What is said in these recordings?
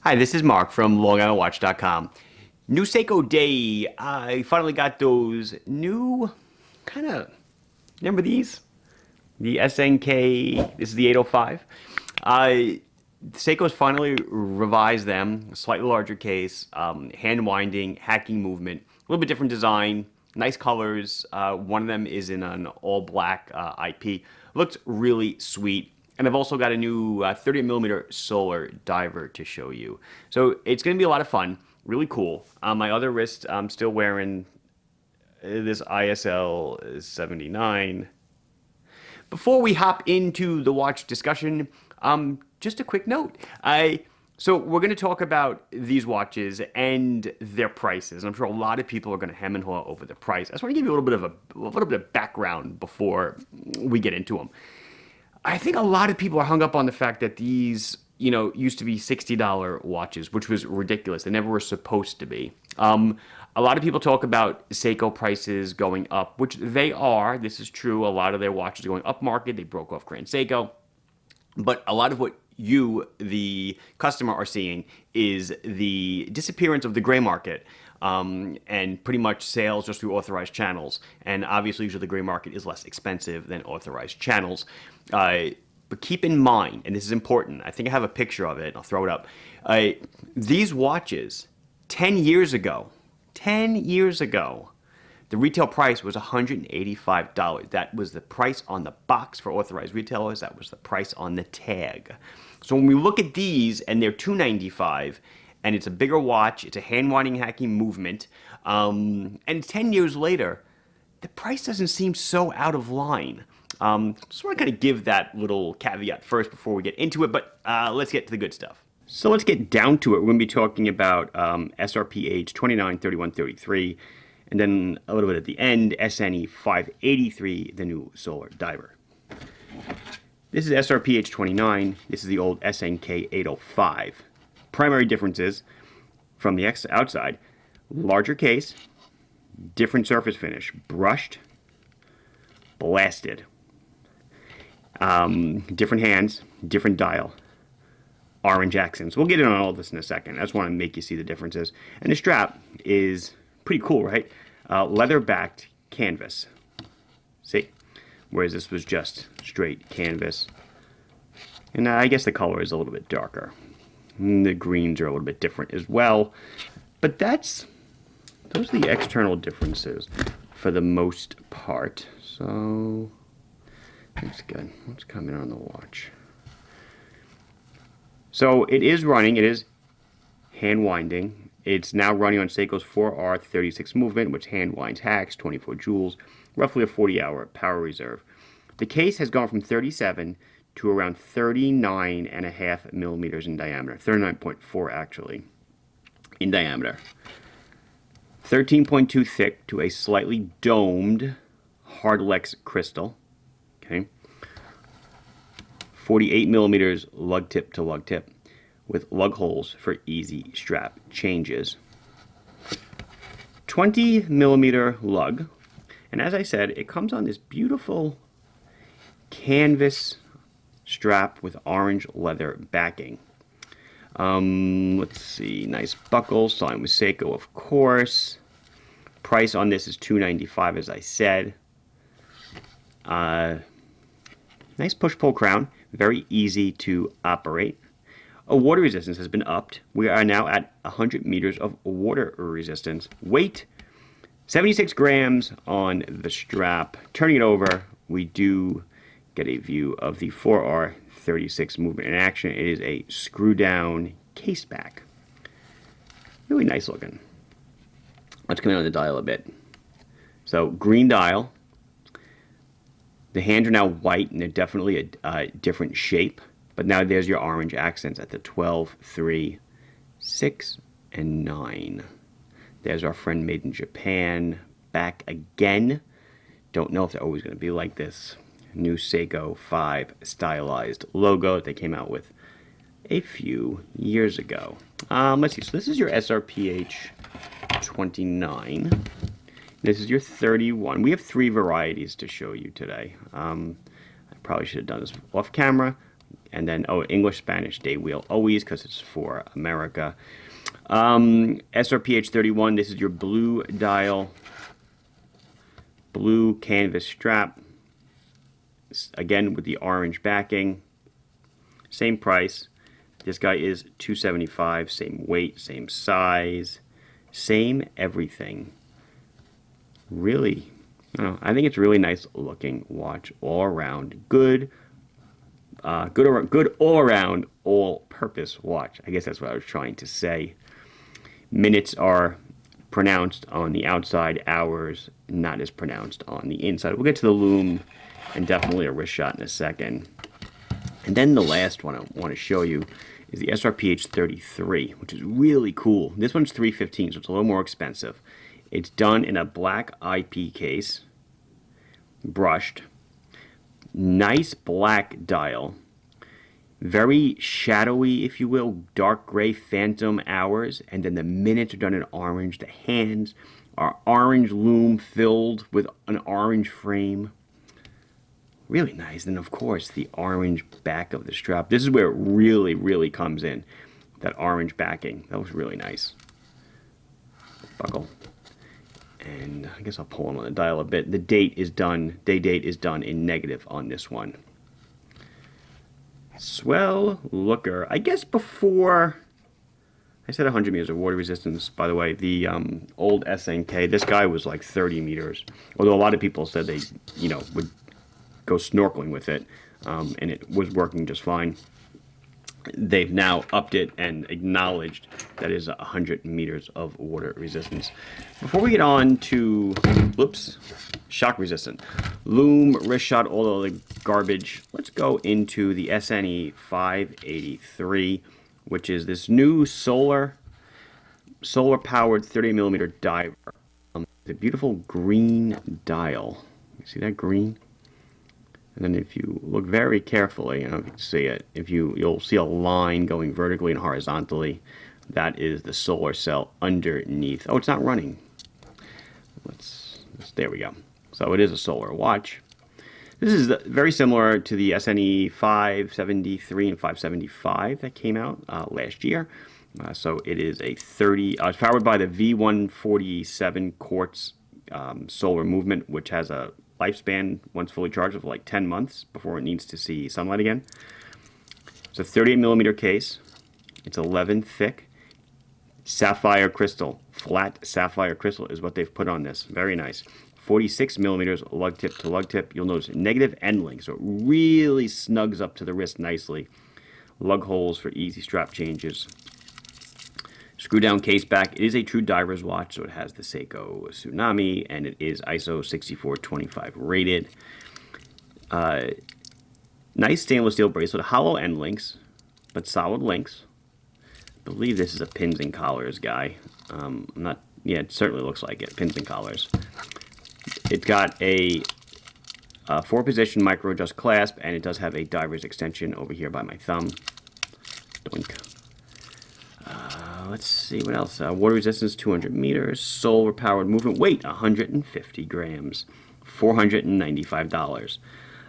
Hi, this is Mark from LongIslandWatch.com. New Seiko Day. I finally got those new kind of, remember these? The SNK, this is the 805. Seiko's finally revised them, a slightly larger case, hand winding, hacking movement, a little bit different design, nice colors. One of them is in an all black IP. Looks really sweet. And I've also got a new 30 millimeter solar diver to show you. So it's going to be a lot of fun, really cool. On my other wrist, I'm still wearing this ISL 79. Before we hop into the watch discussion, just a quick note. So we're going to talk about these watches and their prices. I'm sure a lot of people are going to hem and haw over the price. I just want to give you a little bit of background before we get into them. I think a lot of people are hung up on the fact that these, used to be $60 watches, which was ridiculous. They never were supposed to be. A lot of people talk about Seiko prices going up, which they are. This is true. A lot of their watches are going up market. They broke off Grand Seiko. But a lot of what you, the customer, are seeing is the disappearance of the gray market, and pretty much sales just through authorized channels. And obviously, usually the gray market is less expensive than authorized channels. But keep in mind, and this is important, I think I have a picture of it, I'll throw it up. These watches, 10 years ago, the retail price was $185. That was the price on the box for authorized retailers. That was the price on the tag. So when we look at these and they're $295, and it's a bigger watch, it's a hand winding hacking movement, and 10 years later, the price doesn't seem so out of line. Just want to kind of give that little caveat first before we get into it, but let's get to the good stuff. So let's get down to it. We're going to be talking about SRPH 29, 31, 33, and then a little bit at the end, SNE 583, the new solar diver. This is SRPH 29. This is the old SNK 805. Primary differences from the outside: larger case, different surface finish, brushed, blasted, different hands, different dial, orange accents. We'll get in on all this in a second. I just want to make you see the differences. And the strap is pretty cool, right? Leather-backed canvas. See? Whereas this was just straight canvas. And I guess the color is a little bit darker. And the greens are a little bit different as well. But those are the external differences for the most part. So that's good. What's coming on the watch? So it is running. It is hand winding. It's now running on Seiko's 4R36 movement, which hand winds hacks, 24 joules, roughly a 40-hour power reserve. The case has gone from 37 to around 39.5 millimeters in diameter, 39.4 actually in diameter. 13.2 thick to a slightly domed Hardlex crystal. Okay. 48 millimeters lug tip to lug tip with lug holes for easy strap changes. 20 millimeter lug. And as I said, it comes on this beautiful canvas strap with orange leather backing. Let's see, nice buckle, signed with Seiko, of course. Price on this is $295, as I said. Nice push-pull crown, very easy to operate. A water resistance has been upped. We are now at 100 meters of water resistance. Weight, 76 grams on the strap. Turning it over, we do get a view of the 4R36 movement in action. It is a screw-down case back. Really nice looking. Let's come in on the dial a bit. So, green dial. The hands are now white, and they're definitely a different shape. But now there's your orange accents at the 12, 3, 6, and 9. There's our friend made in Japan. Back again. Don't know if they're always going to be like this. New Seiko 5 stylized logo that they came out with a few years ago. Let's see. So this is your SRPH 29. This is your 31. We have 3 varieties to show you today. I probably should have done this off camera. And then, oh, English, Spanish, day wheel, always, because it's for America. SRPH 31, this is your blue dial, blue canvas strap. Again, with the orange backing. Same price. This guy is $275, same weight, same size, same everything. Really, I don't know, I think it's really nice looking watch all around. Good all around, all-purpose watch. I guess that's what I was trying to say. Minutes are pronounced on the outside, hours not as pronounced on the inside. We'll get to the Lume and definitely a wrist shot in a second. And then the last one I want to show you is the SRPH 33, which is really cool. This one's $315, so it's a little more expensive. It's done in a black IP case, brushed, nice black dial, very shadowy, if you will, dark gray phantom hours, and then the minutes are done in orange. The hands are orange Lume filled with an orange frame. Really nice. And of course, the orange back of the strap. This is where it really, really comes in. That orange backing. That looks really nice. Buckle. And I guess I'll pull on the dial a bit. The date is done. Day date is done in negative on this one. Swell looker. I guess before I said 100 meters of water resistance. By the way, the old SNK, this guy was like 30 meters. Although a lot of people said they, would go snorkeling with it, and it was working just fine. They've now upped it and acknowledged that is 100 meters of water resistance. Before we get on to, shock resistant, Lume, wrist shot, all of the garbage, let's go into the SNE 583, which is this new solar powered 30 millimeter diver. The beautiful green dial. You see that green? And then if you look very carefully, I don't know if you can see it, you'll see a line going vertically and horizontally. That is the solar cell underneath. Oh, it's not running. There we go. So it is a solar watch. This is very similar to the SNE 573 and 575 that came out last year. So it is a 30, it's powered by the V147 quartz solar movement, which has a lifespan, once fully charged, of like 10 months before it needs to see sunlight again. It's a 38 millimeter case. It's 11 thick. Sapphire crystal, flat sapphire crystal is what they've put on this. Very nice. 46 millimeters lug tip to lug tip. You'll notice negative end link, so it really snugs up to the wrist nicely. Lug holes for easy strap changes. Screw down case back. It is a true diver's watch, so it has the Seiko Tsunami, and it is ISO 6425 rated. Nice stainless steel bracelet, hollow end links, but solid links. I believe this is a pins and collars guy. It certainly looks like it, pins and collars. It's got a 4-position micro adjust clasp, and it does have a diver's extension over here by my thumb. Doink. Let's see what else. Water resistance 200 meters. Solar powered movement. Weight 150 grams. $495.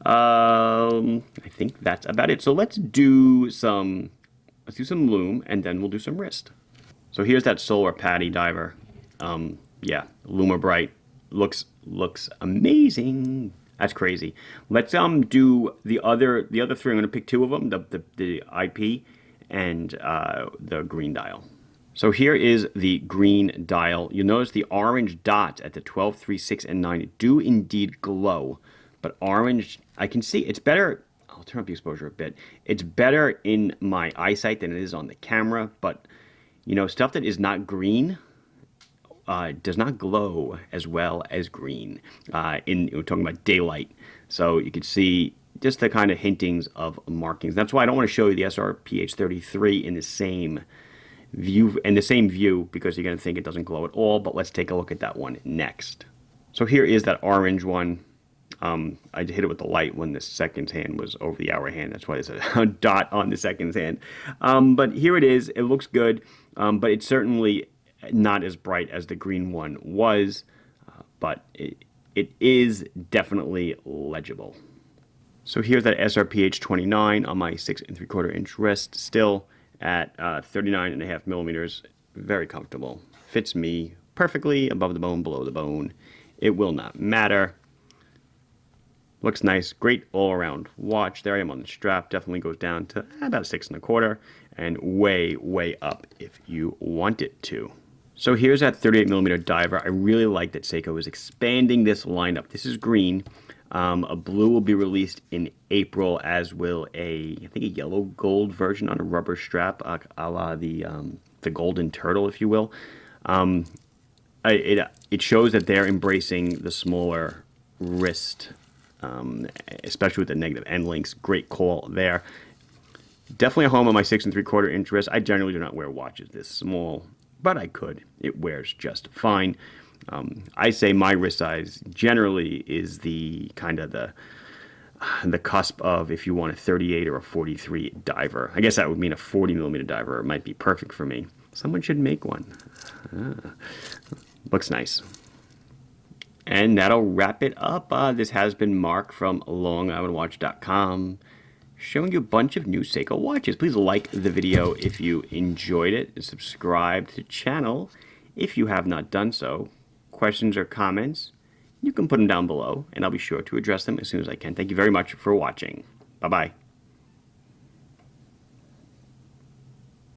I think that's about it. So let's do some Lume, and then we'll do some wrist. So here's that solar patty diver. Yeah, Lume Bright looks amazing. That's crazy. Let's do the other 3. I'm going to pick 2 of them, the IP and the green dial. So here is the green dial. You'll notice the orange dots at the 12, 3, 6, and 9 do indeed glow. But orange, I can see it's better. I'll turn up the exposure a bit. It's better in my eyesight than it is on the camera. But, stuff that is not green does not glow as well as green. We're talking about daylight. So you can see just the kind of hintings of markings. That's why I don't want to show you the SRPH 33 in the same view, because you're going to think it doesn't glow at all. But let's take a look at that one next. So here is that orange one. I hit it with the light when the seconds hand was over the hour hand. That's why there's a dot on the seconds hand. But here it is. It looks good, but it's certainly not as bright as the green one was. But it is definitely legible. So here's that SRPH 29 on my 6 3/4 inch wrist, still at 39.5 millimeters. Very comfortable. Fits me perfectly, above the bone, below the bone. It will not matter. Looks nice. Great all-around watch. There I am on the strap. Definitely goes down to about 6 1/4 and way, way up if you want it to. So here's that 38 millimeter diver. I really like that Seiko is expanding this lineup. This is green. A blue will be released in April, as will I think a yellow gold version on a rubber strap, a la the golden turtle, if you will. It shows that they're embracing the smaller wrist, especially with the negative end links. Great call there. Definitely a home on my 6 3/4 inch wrist. I generally do not wear watches this small, but I could. It wears just fine. I say my wrist size generally is the kind of the cusp of if you want a 38 or a 43 diver. I guess that would mean a 40 millimeter diver. It might be perfect for me. Someone should make one. Looks nice. And that'll wrap it up. This has been Mark from LongIslandWatch.com, showing you a bunch of new Seiko watches. Please like the video if you enjoyed it, and subscribe to the channel if you have not done so. Questions or comments, you can put them down below, and I'll be sure to address them as soon as I can. Thank you very much for watching. Bye-bye.